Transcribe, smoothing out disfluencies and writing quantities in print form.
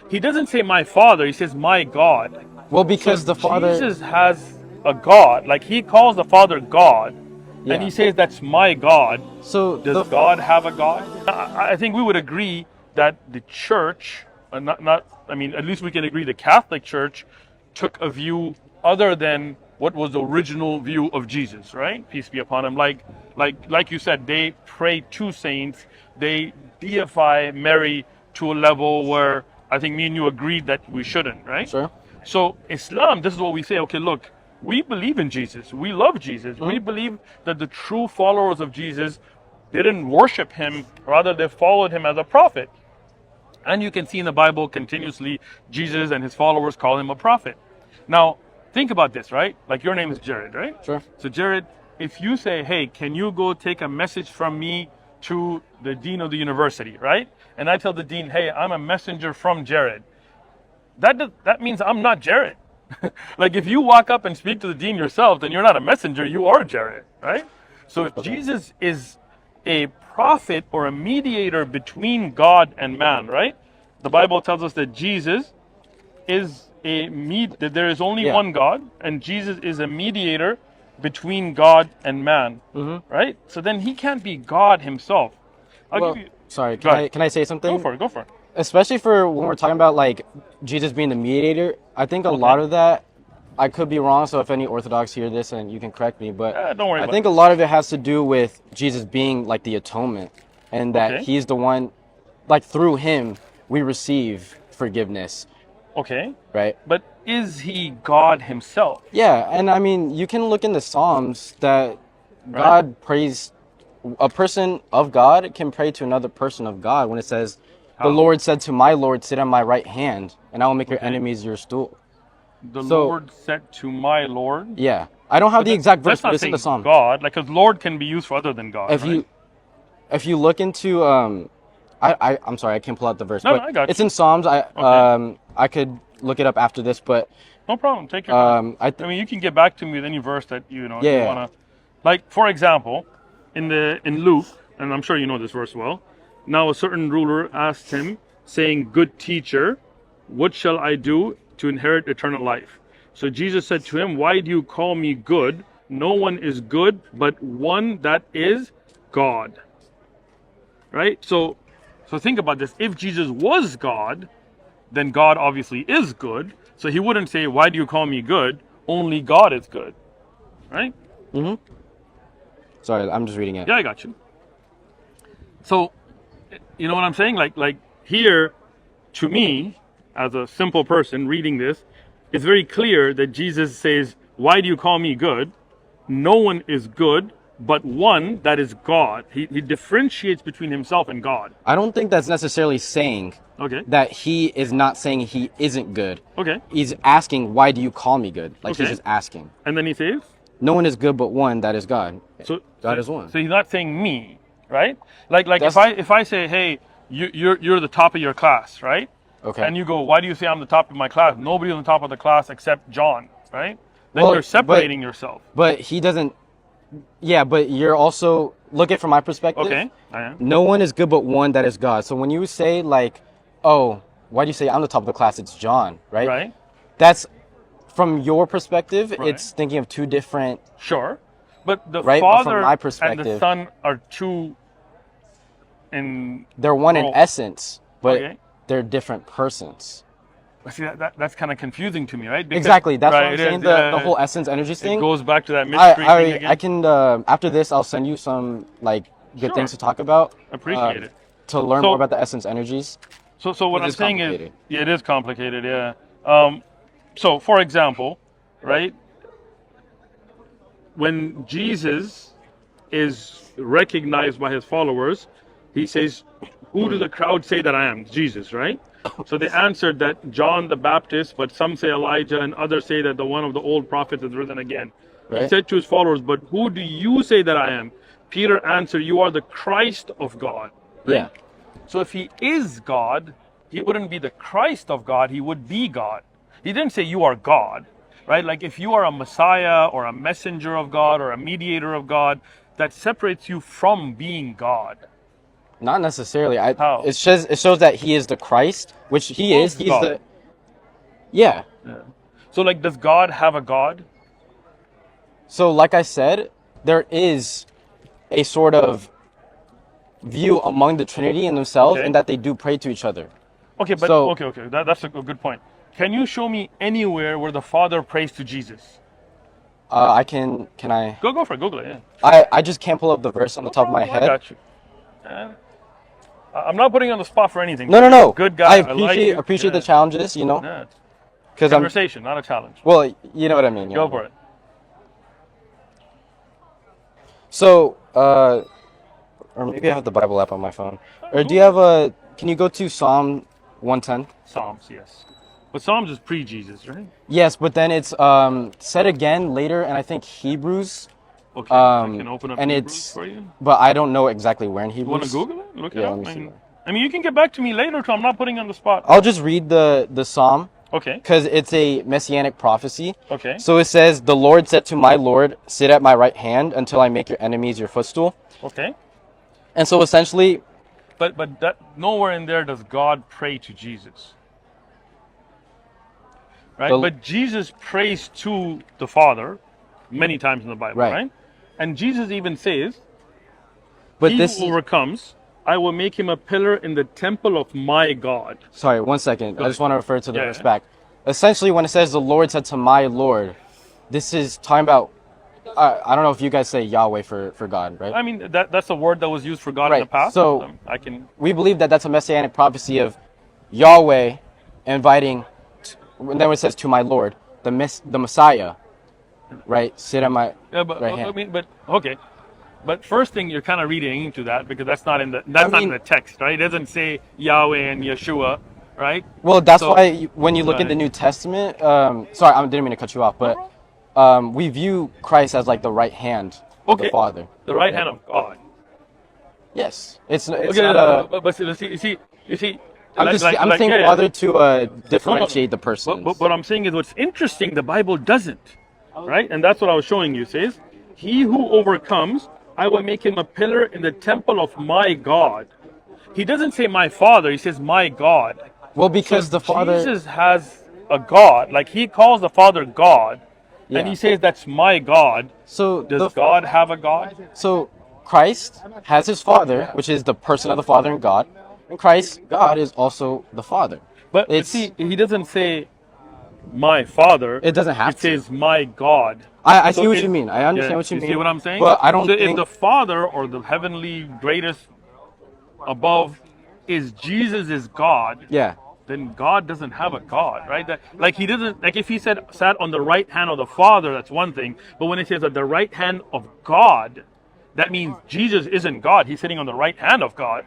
He doesn't say my Father, he says my God. Well, So because the Father, Jesus has a God, like he calls the Father God, and yeah. he says that's my God. So Does God have a God? I think we would agree that the church, I mean, at least we can agree the Catholic Church took a view other than what was the original view of Jesus, right? Peace be upon him. Like you said, they pray to saints, they deify Mary to a level where I think me and you agreed that we shouldn't, right? sure. So Islam, this is what we say. Okay, look, we believe in Jesus. We love Jesus. We believe that the true followers of Jesus didn't worship him, rather they followed him as a prophet. And you can see in the Bible continuously, Jesus and his followers call him a prophet. Now, think about this, right? Like your name is Jared, right? Sure. So Jared, if you say, hey, can you go take a message from me to the dean of the university, right? And I tell the dean, hey, I'm a messenger from Jared. That means I'm not Jared. Like if you walk up and speak to the dean yourself, then you're not a messenger, you are Jared, right? So if Jesus is a prophet or a mediator between God and man, right? The Bible tells us that Jesus is that there is only Yeah. one God, and Jesus is a mediator between God and man, right? So then he can't be God himself. I'll Well, give you. sorry. Go ahead. Can I say something? Go for it. Go for it. Especially for when we're talking about like Jesus being the mediator, I think a lot of that, I could be wrong, so if any Orthodox hear this and you can correct me, but Don't worry I about think it. a lot of it has to do with Jesus being like the atonement, and that Okay. he's the one, like through him we receive forgiveness, Okay. right? But is he God himself? Yeah, and I mean, you can look in the Psalms that Right. God prays, a person of God can pray to another person of God when it says, How? the Lord said to my Lord, sit on my right hand, and I will make your Okay. enemies your stool. The So- Lord said to my Lord. Yeah, I don't have the exact verse, That's but not it's in the saying Psalm. God, like, because Lord can be used for other than God. If right? you look into I'm sorry, I can't pull out the verse, No, but I got it's you. in Psalms. I could look it up after this, but No problem. Take your time. I I mean, you can get back to me with any verse that you Yeah. wanna. Like, for example, in Luke, and I'm sure you know this verse well. Now a certain ruler asked him, saying, "Good teacher, what shall I do to inherit eternal life?" So Jesus said to him, "Why do you call me good? No one is good but one, that is God." Right? So think about this. If Jesus was God, then God obviously is good. So he wouldn't say, "Why do you call me good?" Only God is good. Right? sorry, I'm just reading it. Yeah, I got you. So, you know what I'm saying? Like here, to me, as a simple person reading this, it's very clear that Jesus says, "Why do you call me good? No one is good but one, that is God." He differentiates between himself and God. I don't think that's necessarily saying Okay. that he is not saying he isn't good. Okay. He's asking, why do you call me good? Like Okay. he's just asking. And then he says, No one is good but one, that is God. so God is one. So he's not saying me, right? Like That's- if I say, "Hey, you're the top of your class," right? Okay. And you go, "Why do you say I'm the top of my class?" Nobody's on the top of the class except John, right? Then Well, you're separating yourself. But he doesn't. Yeah, but you're also look at from my perspective. Okay, I am. No one is good but one, that is God. So when you say like, oh, why do you say I'm the top of the class? It's John, right? Right? That's from your perspective. Right. It's thinking of two different. Sure. But the Right, but from Father my and the perspective- Son are two in. They're one in Oh, essence, but okay. they're different persons. See, that's kind of confusing to me, right? Because- Exactly. That's what right, I'm it saying. is, The whole essence energies It thing. goes back to that mystery thing again. I can after this I'll send you some like good Sure. things to talk about. Appreciate it. To learn So- more about the essence energies. So what It I'm is saying is, complicated. yeah, it is complicated, yeah. So for example, right, when Jesus is recognized by his followers, he says, "Who do the crowd say that I am?" Jesus, right? So they answered that John the Baptist, but some say Elijah, and others say that the one of the old prophets has risen again. He Right. said to his followers, "But who do you say that I am?" Peter answered, "You are the Christ of God." Yeah. So if he is God, he wouldn't be the Christ of God, he would be God. He didn't say you are God, right? Like if you are a Messiah or a messenger of God or a mediator of God, that separates you from being God. Not necessarily. How? It shows that he is the Christ, which he Well, is. He's God. the yeah. Yeah. So like, does God have a God? So like I said, there is a sort of view among the Trinity in themselves, Okay. and that they do pray to each other. Okay, but So- okay. That's a good point. Can you show me anywhere where the Father prays to Jesus? Can I? Go for it. Google it. Yeah. I just can't pull up the verse on the top of my I head. got you. I'm not putting you on the spot for anything. No. Good guy. I like you. appreciate Yeah. the challenges, Yeah. because I'm Conversation, not a challenge. well, you know what I mean. Go for it. So, or maybe I have the Bible app on my phone. Or do you have a? Can you go to Psalm 110? Psalms, yes. But Psalms is pre-Jesus, right? Yes, but then it's said again later, and I think Hebrews. Okay, I can open up and Hebrews it's, for you. but I don't know exactly where in Hebrews. You want to Google it? Look it Yeah, up. let me see. I mean, you can get back to me later, so I'm not putting you on the spot. I'll just read the Psalm Okay. because it's a messianic prophecy. Okay. So it says, "The Lord said to my Lord, sit at my right hand until I make your enemies your footstool." Okay. And so essentially, But that nowhere in there does God pray to Jesus. Right? But Jesus prays to the Father many times in the Bible, right? And Jesus even says, but "He this who is, overcomes, I will make him a pillar in the temple of my God." sorry, 1 second. I just want to refer to the Yeah, verse yeah. back. Essentially, when it says the Lord said to my Lord, this is talking about. I don't know if you guys say Yahweh for God, right? I mean, that's a word that was used for God in Right, the past. so- I can. We believe that that's a messianic prophecy of Yahweh inviting. And then it says to my Lord, the Messiah, right? Sit at my Yeah, but right I hand. mean, but okay. But first thing you're kind of reading into that because that's not in the not in the text, right? It doesn't say Yahweh and Yeshua, right? Well, that's So- why when you look in Right. the New Testament, sorry, I didn't mean to cut you off, but we view Christ as like the right hand of the Okay. Father. The right hand of God. Yes, it's Okay, not a. but you see. I'm saying yeah, yeah. Father to differentiate the person. But what I'm saying is what's interesting, the Bible doesn't, right? And that's what I was showing you. It says, "He who overcomes, I will make him a pillar in the temple of my God." He doesn't say my Father, he says my God. Well, because the Father. Jesus has a God, like he calls the Father God, Yeah. and he says that's my God. So Does God have a God? So Christ has his Father, which is the person of the Father and God, and Christ, God, is also the Father. But It's- see, he doesn't say my Father. It doesn't have It to. says my God. I So see what it- you mean. I understand yeah, what you mean. see what I'm saying? But I don't So think. if the Father or the heavenly greatest above is Jesus is God, Yeah. then God doesn't have a God, right? That, like he doesn't, like if he said sat on the right hand of the Father, that's one thing. But when it says at the right hand of God, that means Jesus isn't God. He's sitting on the right hand of God.